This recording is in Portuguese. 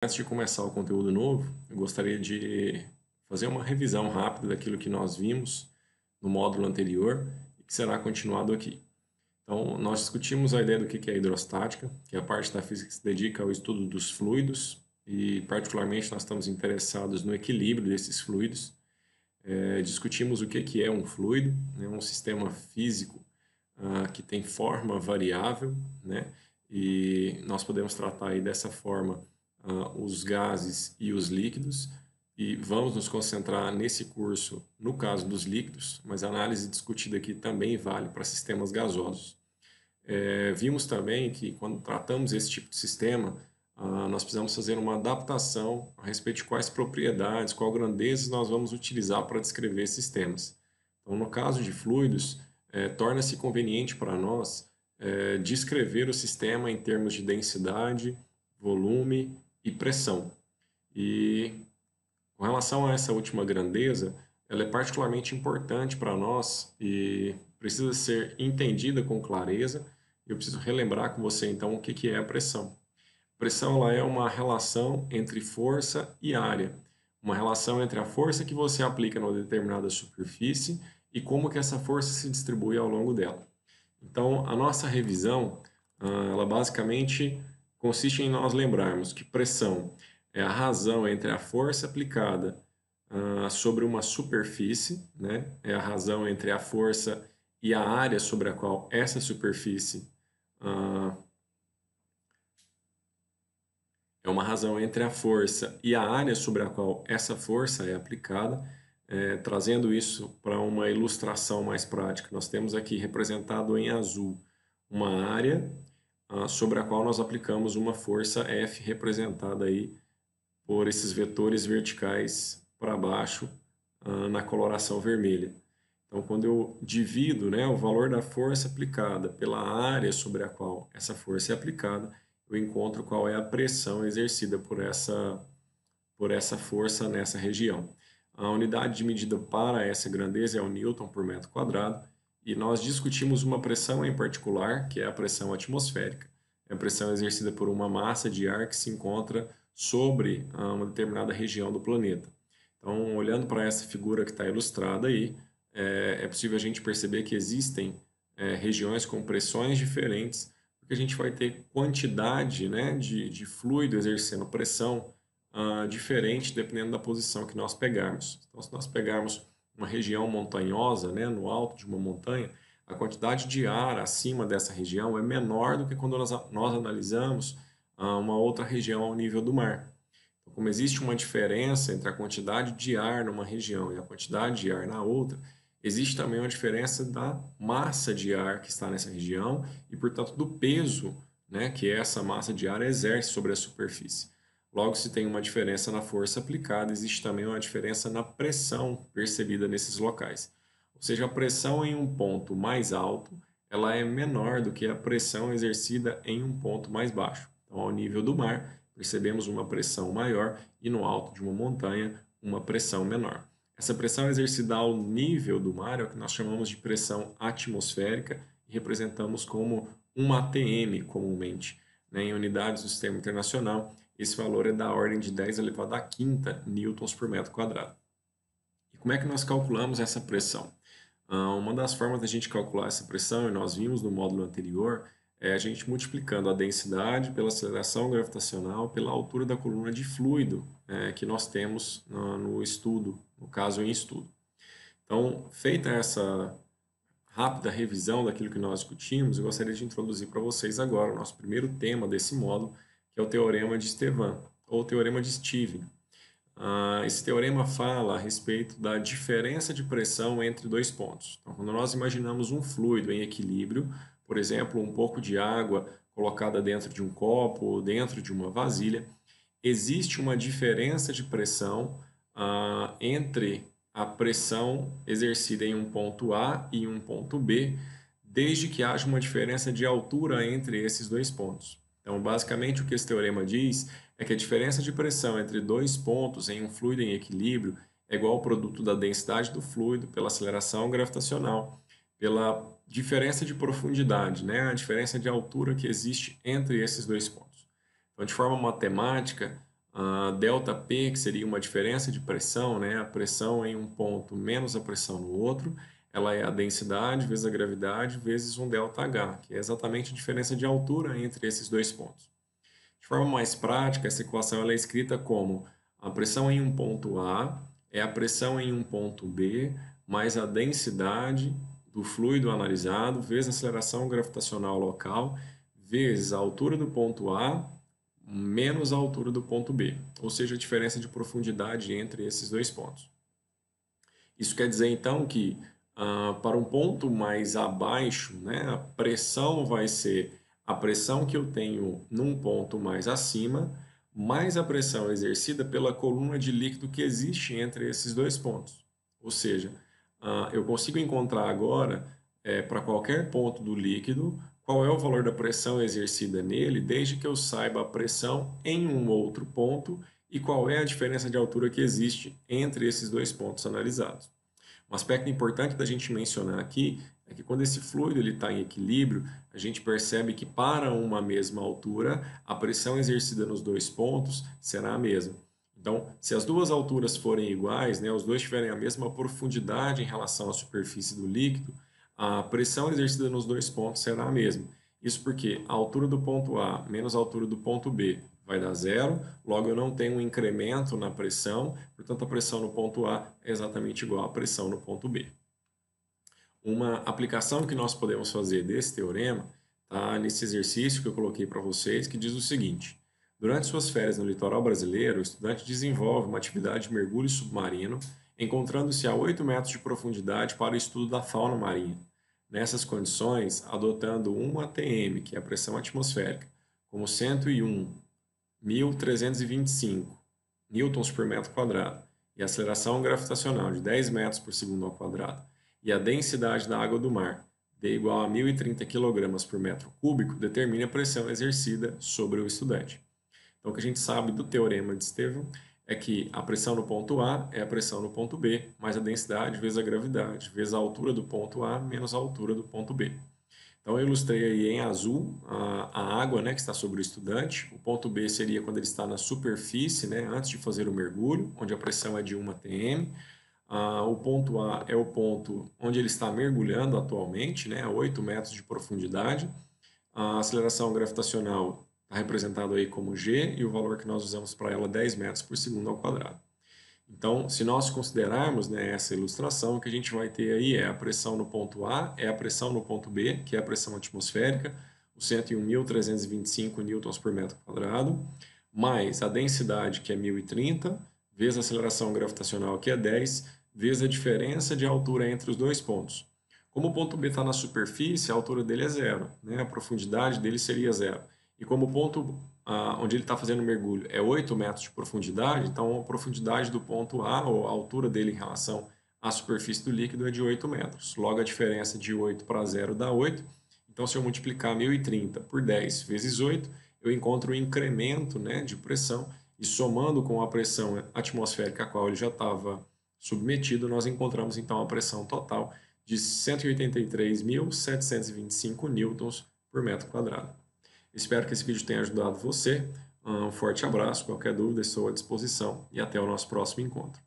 Antes de começar o conteúdo novo, eu gostaria de fazer uma revisão rápida daquilo que nós vimos no módulo anterior e que será continuado aqui. Então, nós discutimos a ideia do que é hidrostática, que é a parte da física que se dedica ao estudo dos fluidos e, particularmente, nós estamos interessados no equilíbrio desses fluidos. Discutimos o que é um fluido, né, um sistema físico que tem forma variável, né, e nós podemos tratar aí dessa forma os gases e os líquidos, e vamos nos concentrar nesse curso no caso dos líquidos, mas a análise discutida aqui também vale para sistemas gasosos. Vimos também que quando tratamos esse tipo de sistema, nós precisamos fazer uma adaptação a respeito de quais propriedades, qual grandeza nós vamos utilizar para descrever sistemas. Então, no caso de fluidos, torna-se conveniente para nós descrever o sistema em termos de densidade, volume e pressão. E com relação a essa última grandeza, ela é particularmente importante para nós e precisa ser entendida com clareza. Eu preciso relembrar com você então o que é a pressão. A pressão ela é uma relação entre força e área, uma relação entre a força que você aplica numa determinada superfície e como que essa força se distribui ao longo dela. Então, a nossa revisão, ela basicamente consiste em nós lembrarmos que pressão é a razão entre a força aplicada sobre uma superfície, né? É a razão entre a força e a área sobre a qual essa superfície é uma razão entre a força e a área sobre a qual essa força é aplicada. Trazendo isso para uma ilustração mais prática, nós temos aqui representado em azul uma área sobre a qual nós aplicamos uma força F, representada aí por esses vetores verticais para baixo na coloração vermelha. Então, quando eu divido, né, o valor da força aplicada pela área sobre a qual essa força é aplicada, eu encontro qual é a pressão exercida por essa força nessa região. A unidade de medida para essa grandeza é o Newton por metro quadrado, e nós discutimos uma pressão em particular, que é a pressão atmosférica. É a pressão exercida por uma massa de ar que se encontra sobre uma determinada região do planeta. Então, olhando para essa figura que está ilustrada aí, é possível a gente perceber que existem regiões com pressões diferentes, porque a gente vai ter quantidade, né, de fluido exercendo pressão diferente dependendo da posição que nós pegarmos. Então, se nós pegarmos uma região montanhosa, né, no alto de uma montanha, a quantidade de ar acima dessa região é menor do que quando nós analisamos uma outra região ao nível do mar. Então, como existe uma diferença entre a quantidade de ar numa região e a quantidade de ar na outra, existe também uma diferença da massa de ar que está nessa região e, portanto, do peso, né, que essa massa de ar exerce sobre a superfície. Logo, se tem uma diferença na força aplicada, existe também uma diferença na pressão percebida nesses locais. Ou seja, a pressão em um ponto mais alto, ela é menor do que a pressão exercida em um ponto mais baixo. Então, ao nível do mar, percebemos uma pressão maior e no alto de uma montanha, uma pressão menor. Essa pressão exercida ao nível do mar é o que nós chamamos de pressão atmosférica e representamos como 1 atm comumente. Né? Em unidades do sistema internacional, esse valor é da ordem de 10 elevado à quinta newtons por metro quadrado. E como é que nós calculamos essa pressão? Uma das formas da gente calcular essa pressão, e nós vimos no módulo anterior, é a gente multiplicando a densidade pela aceleração gravitacional pela altura da coluna de fluido que nós temos no estudo, no caso em estudo. Então, feita essa rápida revisão daquilo que nós discutimos, eu gostaria de introduzir para vocês agora o nosso primeiro tema desse módulo, que é o Teorema de Estevan, ou Teorema de Stevens. Esse teorema fala a respeito da diferença de pressão entre dois pontos. Então, quando nós imaginamos um fluido em equilíbrio, por exemplo, um pouco de água colocada dentro de um copo ou dentro de uma vasilha, existe uma diferença de pressão entre a pressão exercida em um ponto A e um ponto B, desde que haja uma diferença de altura entre esses dois pontos. Então, basicamente, o que esse teorema diz é que a diferença de pressão entre dois pontos em um fluido em equilíbrio é igual ao produto da densidade do fluido pela aceleração gravitacional, pela diferença de profundidade, né? A diferença de altura que existe entre esses dois pontos. Então, de forma matemática, A ΔP, que seria uma diferença de pressão, né? A pressão em um ponto menos a pressão no outro, ela é a densidade vezes a gravidade vezes um ΔH, que é exatamente a diferença de altura entre esses dois pontos. De forma mais prática, essa equação ela é escrita como a pressão em um ponto A é a pressão em um ponto B mais a densidade do fluido analisado vezes a aceleração gravitacional local vezes a altura do ponto A menos a altura do ponto B, ou seja, a diferença de profundidade entre esses dois pontos. Isso quer dizer então que para um ponto mais abaixo, né, a pressão vai ser a pressão que eu tenho num ponto mais acima, mais a pressão exercida pela coluna de líquido que existe entre esses dois pontos. Ou seja, eu consigo encontrar agora, para qualquer ponto do líquido, qual é o valor da pressão exercida nele, desde que eu saiba a pressão em um outro ponto e qual é a diferença de altura que existe entre esses dois pontos analisados. Um aspecto importante da gente mencionar aqui é que quando esse fluido está em equilíbrio, a gente percebe que para uma mesma altura, a pressão exercida nos dois pontos será a mesma. Então, se as duas alturas forem iguais, né, os dois tiverem a mesma profundidade em relação à superfície do líquido, a pressão exercida nos dois pontos será a mesma. Isso porque a altura do ponto A menos a altura do ponto B vai dar zero, logo eu não tenho um incremento na pressão, portanto a pressão no ponto A é exatamente igual à pressão no ponto B. Uma aplicação que nós podemos fazer desse teorema está nesse exercício que eu coloquei para vocês, que diz o seguinte: durante suas férias no litoral brasileiro, o estudante desenvolve uma atividade de mergulho submarino, encontrando-se a 8 metros de profundidade para o estudo da fauna marinha. Nessas condições, adotando 1 atm, que é a pressão atmosférica, como 101.325 newtons por metro quadrado, e a aceleração gravitacional de 10 metros por segundo ao quadrado, e a densidade da água do mar, D igual a 1.030 kg por metro cúbico, determine a pressão exercida sobre o estudante. Então, o que a gente sabe do teorema de Stevens é que a pressão no ponto A é a pressão no ponto B, mais a densidade vezes a gravidade, vezes a altura do ponto A menos a altura do ponto B. Então, eu ilustrei aí em azul a água, né, que está sobre o estudante. O ponto B seria quando ele está na superfície, né, antes de fazer o mergulho, onde a pressão é de 1 atm. O ponto A é o ponto onde ele está mergulhando atualmente, né, a 8 metros de profundidade. A aceleração gravitacional está representada aí como G e o valor que nós usamos para ela é 10 metros por segundo ao quadrado. Então, se nós considerarmos, né, essa ilustração, o que a gente vai ter aí é a pressão no ponto A, é a pressão no ponto B, que é a pressão atmosférica, os 101.325 newtons por metro quadrado, mais a densidade, que é 1.030, vezes a aceleração gravitacional, que é 10, vezes a diferença de altura entre os dois pontos. Como o ponto B está na superfície, a altura dele é zero, né? A profundidade dele seria zero. E como o ponto onde ele está fazendo o mergulho é 8 metros de profundidade, então a profundidade do ponto A, ou a altura dele em relação à superfície do líquido, é de 8 metros. Logo, a diferença de 8 para 0 dá 8. Então, se eu multiplicar 1.030 por 10 vezes 8, eu encontro o incremento, né, de pressão, e somando com a pressão atmosférica a qual ele já estava submetido, nós encontramos então a pressão total de 183.725 newtons por metro quadrado. Espero que esse vídeo tenha ajudado você. Um forte abraço, qualquer dúvida estou à disposição e até o nosso próximo encontro.